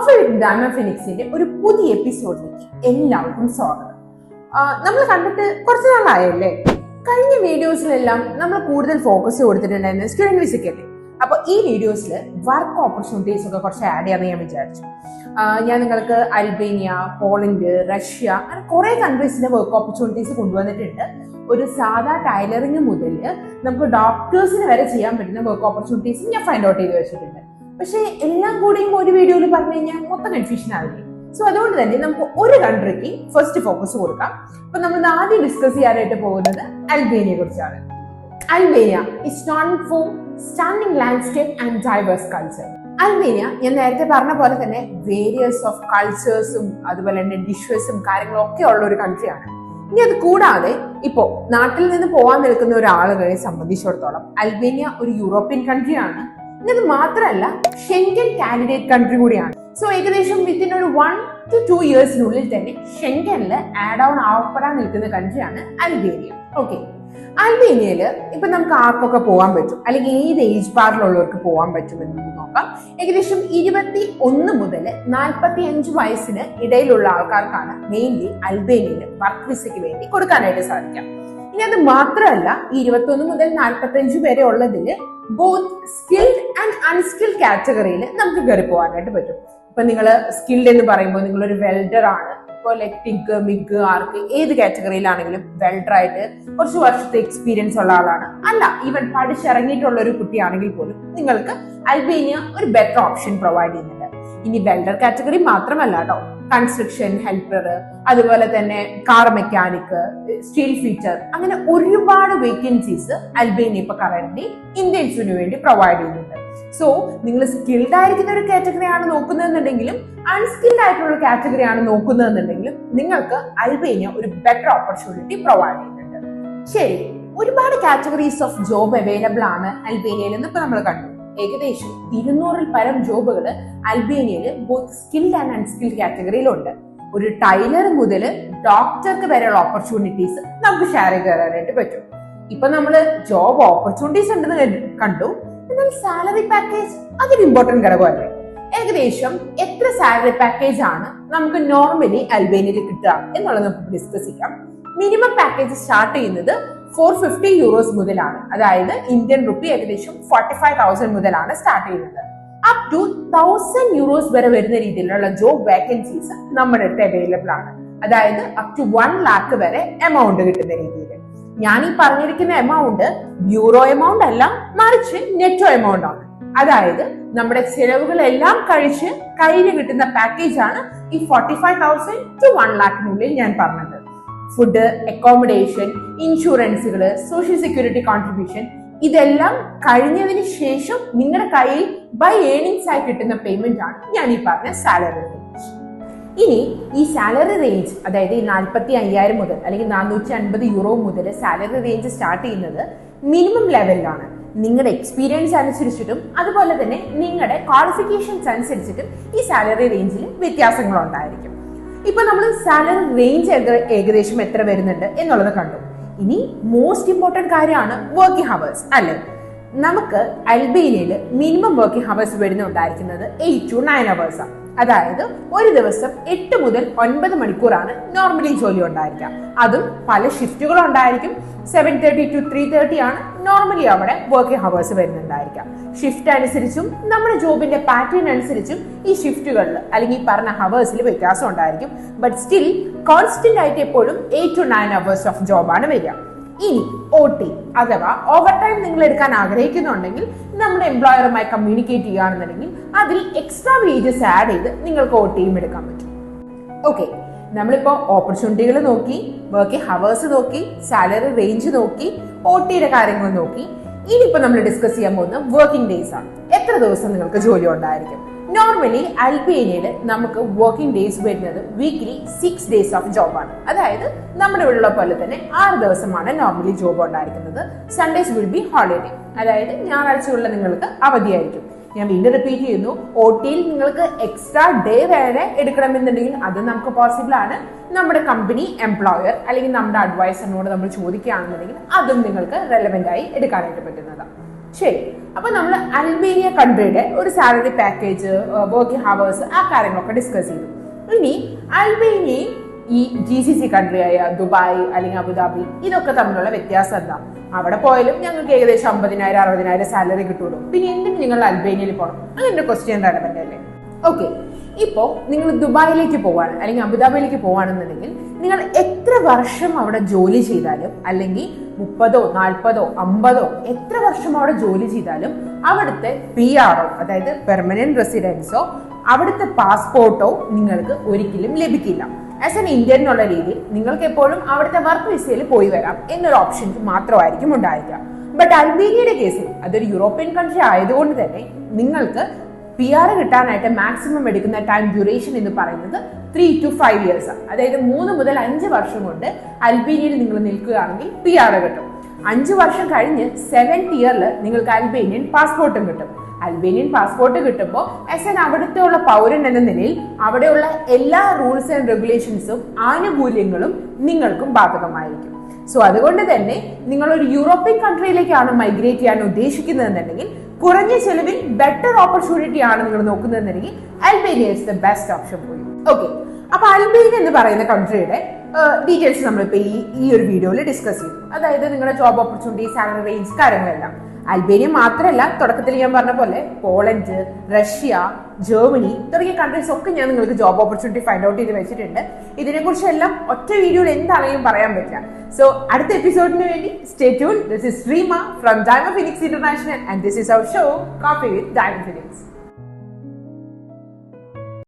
Coffee with diamond ഫിനിക്സിന്റെ ഒരു പുതിയ എപ്പിസോഡിലേക്ക് എല്ലാവർക്കും സ്വാഗതം. നമ്മൾ കണ്ടിട്ട് കുറച്ച് നാളായല്ലേ? കഴിഞ്ഞ വീഡിയോസിലെല്ലാം നമ്മൾ കൂടുതൽ ഫോക്കസ് കൊടുത്തിട്ടുണ്ടായിരുന്നത് സ്റ്റുഡന്റ് വിസയ്ക്കല്ലേ. അപ്പൊ ഈ വീഡിയോസിൽ വർക്ക് ഓപ്പർച്യൂണിറ്റീസ് ഒക്കെ കുറച്ച് ആഡ് ചെയ്യാമെന്ന് ഞാൻ വിചാരിച്ചു. ഞാൻ നിങ്ങൾക്ക് അൽബേനിയ, പോളണ്ട്, റഷ്യ അങ്ങനെ കുറെ കൺട്രീസിന്റെ വർക്ക് ഓപ്പർച്യൂണിറ്റീസ് കൊണ്ടുവന്നിട്ടുണ്ട്. ഒരു സാധാ ടൈലറിംഗ് മുതൽ നമുക്ക് ഡോക്ടേഴ്സിന് വരെ ചെയ്യാൻ പറ്റുന്ന വർക്ക് ഓപ്പർച്യൂണിറ്റീസ് ഞാൻ ഫൈൻഡ് ഔട്ട് ചെയ്ത് വെച്ചിട്ടുണ്ട്. പക്ഷെ എല്ലാം കൂടിയും ഒരു വീഡിയോയിൽ പറഞ്ഞു കഴിഞ്ഞാൽ മൊത്തം കൺഫ്യൂഷൻ ആവില്ലേ? സോ അതുകൊണ്ട് തന്നെ നമുക്ക് ഒരു കൺട്രിക്ക് ഫസ്റ്റ് ഫോക്കസ് കൊടുക്കാം. അപ്പൊ നമ്മൾ ആദ്യം ഡിസ്കസ് ചെയ്യാനായിട്ട് പോകുന്നത് അൽബേനിയയെ കുറിച്ചാണ്. Albania is known for standing landscape and diverse culture. Albania ഞാൻ നേരത്തെ പറഞ്ഞ പോലെ തന്നെ വേരിയസ് ഓഫ് കൾച്ചേഴ്സും അതുപോലെ തന്നെ ഡിഷസും കാര്യങ്ങളും ഒക്കെ ഉള്ള ഒരു കൺട്രിയാണ്. ഇനി അത് കൂടാതെ ഇപ്പോ നാട്ടിൽ നിന്ന് പോകാൻ നിൽക്കുന്ന ഒരാളുകളെ സംബന്ധിച്ചിടത്തോളം അൽബേനിയ ഒരു യൂറോപ്യൻ കൺട്രിയാണ്. ഇത് മാത്രമല്ല ഷെങ്കൻ കാൻഡിഡേറ്റ് കൺട്രി കൂടിയാണ്. സോ ഏകദേശം വിത്തിൻ ഒരു 1 to 2 ഇയേഴ്സിനുള്ളിൽ തന്നെ ഷെങ്കനിൽ ആഡ് ഓൺ ആവപ്പെടാൻ നിൽക്കുന്ന കൺട്രിയാണ് അൽബേനിയ. ഓക്കെ, അൽബേനിയയില് ഇപ്പൊ നമുക്ക് ആർക്കൊക്കെ പോകാൻ പറ്റും, അല്ലെങ്കിൽ ഏത് ഏജ് ബാറിലുള്ളവർക്ക് പോകാൻ പറ്റും എന്ന് നോക്കാം. ഏകദേശം 21 മുതൽ 45 വയസ്സിന് ഇടയിലുള്ള ആൾക്കാർക്കാണ് മെയിൻലി അൽബേനിയയിൽ വർക്ക് വിസയ്ക്ക് വേണ്ടി കൊടുക്കാനായിട്ട് സാധിക്കാം. ഇനി അത് മാത്രമല്ല, 21 മുതൽ 45 വരെ ഉള്ളതിൽ ബോത്ത് സ്കിൽഡ് ആൻഡ് അൺസ്കിൽഡ് കാറ്റഗറിയിൽ നമുക്ക് കയറി പോകാനായിട്ട് പറ്റും. ഇപ്പൊ നിങ്ങൾ സ്കിൽഡ് എന്ന് പറയുമ്പോൾ നിങ്ങളൊരു വെൽഡർ ആണ്. ഇപ്പോൾ ടിഗ്, മിഗ്, ആർക്ക് ഏത് കാറ്റഗറിയിലാണെങ്കിലും വെൽഡർ ആയിട്ട് കുറച്ച് വർഷത്തെ എക്സ്പീരിയൻസ് ഉള്ള ആളാണ്, അല്ല ഈവൻ പഠിച്ചിറങ്ങിയിട്ടുള്ള ഒരു കുട്ടിയാണെങ്കിൽ പോലും നിങ്ങൾക്ക് അൽബേനിയ ഒരു ബെറ്റർ ഓപ്ഷൻ പ്രൊവൈഡ് ചെയ്യുന്നുണ്ട്. ഇനി വെൽഡർ കാറ്റഗറി മാത്രമല്ല കേട്ടോ, കൺസ്ട്രക്ഷൻ ഹെൽപ്പർ, അതുപോലെ തന്നെ കാർ മെക്കാനിക്, സ്റ്റീൽ ഫിറ്റർ, അങ്ങനെ ഒരുപാട് വേക്കൻസീസ് അൽബേനിയ ഇപ്പൊ കറന്റ് ഇന്ത്യൻസിന് വേണ്ടി പ്രൊവൈഡ് ചെയ്യുന്നുണ്ട്. സോ നിങ്ങൾ സ്കിൽഡ് ആയിരിക്കുന്ന ഒരു കാറ്റഗറി ആണ് നോക്കുന്നതെന്നുണ്ടെങ്കിലും അൺസ്കിൽഡ് ആയിട്ടുള്ള കാറ്റഗറി ആണ് നോക്കുന്നതെന്നുണ്ടെങ്കിലും നിങ്ങൾക്ക് അൽബേനിയ ഒരു ബെറ്റർ ഓപ്പർച്യൂണിറ്റി പ്രൊവൈഡ് ചെയ്യുന്നുണ്ട്. ശരി, ഒരുപാട് കാറ്റഗറീസ് ഓഫ് ജോബ് അവൈലബിൾ ആണ് അൽബേനിയയിൽ എന്ന് ഇപ്പൊ നമ്മൾ കണ്ടു. ഏകദേശം 200-ൽ പരം ജോബുകൾ അൽബേനിയയിൽ ബോത്ത് സ്കിൽഡ് ആൻഡ് അൺസ്കിൽഡ് കാറ്റഗറിയിലുണ്ട്. ഒരു ടൈലർ മുതൽ ഡോക്ടർക്ക് വരെയുള്ള ഓപ്പർച്യൂണിറ്റീസ് നമുക്ക് ഷെയർ ചെയ്ത് തരാനായിട്ട് പറ്റും. ഇപ്പൊ നമ്മള് ജോബ് ഓപ്പർച്യൂണിറ്റീസ് ഉണ്ടെന്ന് കണ്ടു, എന്നാൽ സാലറി പാക്കേജ് അതൊരു ഇമ്പോർട്ടന്റ് ഘടകമല്ലേ? ഏകദേശം എത്ര സാലറി പാക്കേജ് ആണ് നമുക്ക് നോർമലി അൽബേനിയയിൽ കിട്ടുക എന്നുള്ളത് നമുക്ക് ഡിസ്കസ് ചെയ്യാം. മിനിമം പാക്കേജ് സ്റ്റാർട്ട് ചെയ്യുന്നത് 450 euros മുതലാണ്, അതായത് ഇന്ത്യൻ റുപ്പി ഏകദേശം 45,000 മുതലാണ് സ്റ്റാർട്ട് ചെയ്യുന്നത്. അപ് ടു 1000 euros വരെ വരുന്ന രീതിയിലുള്ള ജോബ് വേക്കൻസീസ് നമ്മുടെ അടുത്ത് അവൈലബിൾ ആണ്. അതായത് അപ് ടു 1 lakh വരെ എമൗണ്ട് കിട്ടുന്ന രീതിയിൽ. ഞാൻ ഈ പറഞ്ഞിരിക്കുന്ന എമൗണ്ട് ബ്യൂറോ എമൗണ്ട് അല്ല, മറിച്ച് നെറ്റോ എമൗണ്ട് ആണ്. അതായത് നമ്മുടെ ചെലവുകളെല്ലാം കഴിച്ച് കയ്യിൽ കിട്ടുന്ന പാക്കേജ് ആണ് ഈ 45,000 to 1 lakh ഞാൻ പറഞ്ഞത്. ഫുഡ്, അക്കോമഡേഷൻ, ഇൻഷുറൻസുകൾ, സോഷ്യൽ സെക്യൂരിറ്റി കോൺട്രിബ്യൂഷൻ ഇതെല്ലാം കഴിഞ്ഞതിന് ശേഷം നിങ്ങളുടെ കയ്യിൽ ബൈ ഏണിങ്സ് ആയി കിട്ടുന്ന പേയ്മെന്റ് ആണ് ഞാൻ ഈ പറഞ്ഞ സാലറി റേഞ്ച്. ഇനി ഈ സാലറി റേഞ്ച്, അതായത് ഈ 45,000 മുതൽ അല്ലെങ്കിൽ 450 euro മുതൽ സാലറി റേഞ്ച് സ്റ്റാർട്ട് ചെയ്യുന്നത് മിനിമം ലെവലിലാണ്. നിങ്ങളുടെ എക്സ്പീരിയൻസ് അനുസരിച്ചിട്ടും അതുപോലെ തന്നെ നിങ്ങളുടെ ക്വാളിഫിക്കേഷൻസ് അനുസരിച്ചിട്ടും ഈ സാലറി റേഞ്ചിൽ വ്യത്യാസങ്ങൾ ഉണ്ടായിരിക്കും. ഇപ്പൊ നമ്മൾ സാലറി റേഞ്ച് ഏകദേശം എത്ര വരുന്നുണ്ട് എന്നുള്ളത് കണ്ടു. ഇനി മോസ്റ്റ് ഇമ്പോർട്ടന്റ് കാര്യമാണ് വർക്കിംഗ് ഹവേഴ്സ്, അല്ലെ? നമുക്ക് അൽബേനിയയിൽ minimum working hours വരുന്നുണ്ടായിരിക്കുന്നത് 8 to 9 hours ആണ്. അതായത് ഒരു ദിവസം 8 മുതൽ 9 മണിക്കൂറാണ് നോർമലി ജോലി ഉണ്ടായിരിക്കുക. അതും പല ഷിഫ്റ്റുകൾ ഉണ്ടായിരിക്കും. 7:30 to 3:30 ആണ് നോർമലി അവിടെ വർക്കിംഗ് ഹവേഴ്സ് വരുന്നുണ്ടായിരിക്കാം. ഷിഫ്റ്റ് അനുസരിച്ചും നമ്മുടെ ജോബിന്റെ പാറ്റേൺ അനുസരിച്ചും ഈ ഷിഫ്റ്റുകളിൽ അല്ലെങ്കിൽ ഈ പറഞ്ഞ ഹവേഴ്സിൽ വ്യത്യാസം ഉണ്ടായിരിക്കും. ബട്ട് സ്റ്റിൽ കോൺസ്റ്റന്റ് ആയിട്ട് എപ്പോഴും 8 to 9 hours ഓഫ് ജോബാണ് വരിക. ഇനി OT അഥവാ ഓവർ ടൈം നിങ്ങൾ എടുക്കാൻ ആഗ്രഹിക്കുന്നുണ്ടെങ്കിൽ നമ്മുടെ എംപ്ലോയറുമായി കമ്മ്യൂണിക്കേറ്റ് ചെയ്യുകയാണെന്നുണ്ടെങ്കിൽ അതിൽ എക്സ്ട്രാ വേജസ് ആഡ് ചെയ്ത് നിങ്ങൾക്ക് OTയും എടുക്കാൻ പറ്റും. ഓക്കെ, നമ്മളിപ്പോ ഓപ്പർച്യൂണിറ്റികൾ നോക്കി, വർക്കിംഗ് ഹവേഴ്സ് നോക്കി, സാലറി റേഞ്ച് നോക്കി, OTയുടെ കാര്യങ്ങൾ നോക്കി. ഇനിയിപ്പോ നമ്മൾ ഡിസ്കസ് ചെയ്യാൻ പോകുന്ന വർക്കിംഗ് ഡേയ്സ് ആണ്. എത്ര ദിവസം നിങ്ങൾക്ക് ജോലി ഉണ്ടായിരിക്കും? നോർമലി അൽബേനിയയിൽ നമുക്ക് വർക്കിംഗ് ഡേയ്സ് വരുന്നത് വീക്ക്ലി 6 days ഓഫ് ജോബാണ്. അതായത് നമ്മുടെ ഉള്ള പോലെ തന്നെ 6 ദിവസമാണ് നോർമലി ജോബ് ഉണ്ടായിരിക്കുന്നത്. സൺഡേസ് വിൽ ബി ഹോളിഡേ, അതായത് ഞായറാഴ്ചയുള്ള നിങ്ങൾക്ക് അവധിയായിരിക്കും. ഞാൻ വീണ്ടും റിപ്പീറ്റ് ചെയ്യുന്നു, OTയിൽ നിങ്ങൾക്ക് എക്സ്ട്രാ ഡേ വരെ എടുക്കണമെന്നുണ്ടെങ്കിൽ അത് നമുക്ക് പോസിബിൾ ആണ്. നമ്മുടെ കമ്പനി എംപ്ലോയർ അല്ലെങ്കിൽ നമ്മുടെ അഡ്വൈസറിനോട് നമ്മൾ ചോദിക്കുകയാണെന്നുണ്ടെങ്കിൽ അതും നിങ്ങൾക്ക് റെലവെന്റ് ആയി എടുക്കാനായിട്ട് പറ്റുന്നതാണ്. ശരി, അപ്പൊ നമ്മൾ അൽബേനിയ കൺട്രിയുടെ ഒരു സാലറി പാക്കേജ്, വർക്കിംഗ് ഹവേഴ്സ്, ആ കാര്യങ്ങളൊക്കെ ഡിസ്കസ് ചെയ്തു. ഇനി അൽബേനിയയും ഈ GCC കൺട്രി ആയ ദുബായ് അല്ലെങ്കിൽ അബുദാബി ഇതൊക്കെ തമ്മിലുള്ള വ്യത്യാസം എന്താ? അവിടെ പോയാലും ഞങ്ങൾക്ക് ഏകദേശം 50,000 60,000 സാലറി കിട്ടുള്ളൂ, പിന്നെ എന്തിനും നിങ്ങൾ അൽബേനിയയിൽ പോകണം? അങ്ങനെ ക്വസ്റ്റ്യൻ റെലവന്റ് അല്ലേ? ഓക്കെ, ഇപ്പോ നിങ്ങൾ ദുബായിലേക്ക് പോവാണ് അല്ലെങ്കിൽ അബുദാബിയിലേക്ക് പോവാണെന്നുണ്ടെങ്കിൽ നിങ്ങൾ എത്ര വർഷം അവിടെ ജോലി ചെയ്താലും, അല്ലെങ്കിൽ 30, 40, 50 എത്ര വർഷം അവിടെ ജോലി ചെയ്താലും അവിടുത്തെ PR അതായത് പെർമനന്റ് റെസിഡൻസോ അവിടുത്തെ പാസ്പോർട്ടോ നിങ്ങൾക്ക് ഒരിക്കലും ലഭിക്കില്ല. ആസ് എൻ ഇന്ത്യൻ എന്നുള്ള രീതിയിൽ നിങ്ങൾക്ക് എപ്പോഴും അവിടുത്തെ വർക്ക് വിസയിൽ പോയി വരാം എന്നൊരു ഓപ്ഷൻ മാത്രമായിരിക്കും ഉണ്ടായിരിക്കുക. ബട്ട് അൽബേനിയയുടെ കേസിൽ അതൊരു യൂറോപ്യൻ കൺട്രി ആയതുകൊണ്ട് തന്നെ നിങ്ങൾക്ക് PR കിട്ടാനായിട്ട് മാക്സിമം എടുക്കുന്ന ടൈം ഡ്യൂറേഷൻ എന്ന് പറയുന്നത് 3 to 5 years. അതായത് 3 മുതൽ 5 വർഷം കൊണ്ട് അൽബേനിയയിൽ നിങ്ങൾ നിൽക്കുകയാണെങ്കിൽ PR കിട്ടും. 5 വർഷം കഴിഞ്ഞ് 7th ഇയറിൽ നിങ്ങൾക്ക് അൽബേനിയൻ പാസ്പോർട്ടും കിട്ടും. അൽബേനിയൻ പാസ്പോർട്ട് കിട്ടുമ്പോൾ ആസ് എൻ അവിടുത്തെ ഉള്ള പൗരൻ എന്ന നിലയിൽ അവിടെയുള്ള എല്ലാ റൂൾസ് ആൻഡ് റെഗുലേഷൻസും ആനുകൂല്യങ്ങളും നിങ്ങൾക്കും ബാധകമായിരിക്കും. സോ അതുകൊണ്ട് തന്നെ നിങ്ങൾ ഒരു യൂറോപ്യൻ കൺട്രിയിലേക്കാണ് മൈഗ്രേറ്റ് ചെയ്യാൻ ഉദ്ദേശിക്കുന്നതെന്നുണ്ടെങ്കിൽ കുറഞ്ഞ ചെലവിൽ ബെറ്റർ ഓപ്പർച്യൂണിറ്റി ആണ് നിങ്ങൾ നോക്കുന്നതെന്നുണ്ടെങ്കിൽ Albania is the best option for you. Okay, അപ്പൊ അൽബേനിയ എന്ന് പറയുന്ന കൺട്രിയുടെ ഡീറ്റെയിൽസ് നമ്മളിപ്പോ ഈ ഒരു വീഡിയോയിൽ ഡിസ്കസ് ചെയ്തു. അതായത് നിങ്ങളുടെ ജോബ് ഓപ്പർച്യൂണിറ്റി, സാലറി റേഞ്ച്, കാര്യങ്ങളെല്ലാം. അൽബേനിയ മാത്രമല്ല, തുടക്കത്തിൽ ഞാൻ പറഞ്ഞ പോലെ പോളണ്ട്, റഷ്യ, ജർമ്മനി തുടങ്ങിയ കൺട്രീസ് ഒക്കെ ഞാൻ നിങ്ങൾക്ക് ജോബ് ഓപ്പർച്യൂണിറ്റി ഫൈൻഡ് ഔട്ട് ചെയ്ത് വെച്ചിട്ടുണ്ട്. ഇതിനെക്കുറിച്ചെല്ലാം ഒറ്റ വീഡിയോയിൽ എന്താണെങ്കിലും പറയാൻ പറ്റില്ല. സോ അടുത്ത എപ്പിസോഡിന് വേണ്ടി stay tune. This is Reema from Diamond Phoenix International and this is our show Coffee with Diamond phoenix.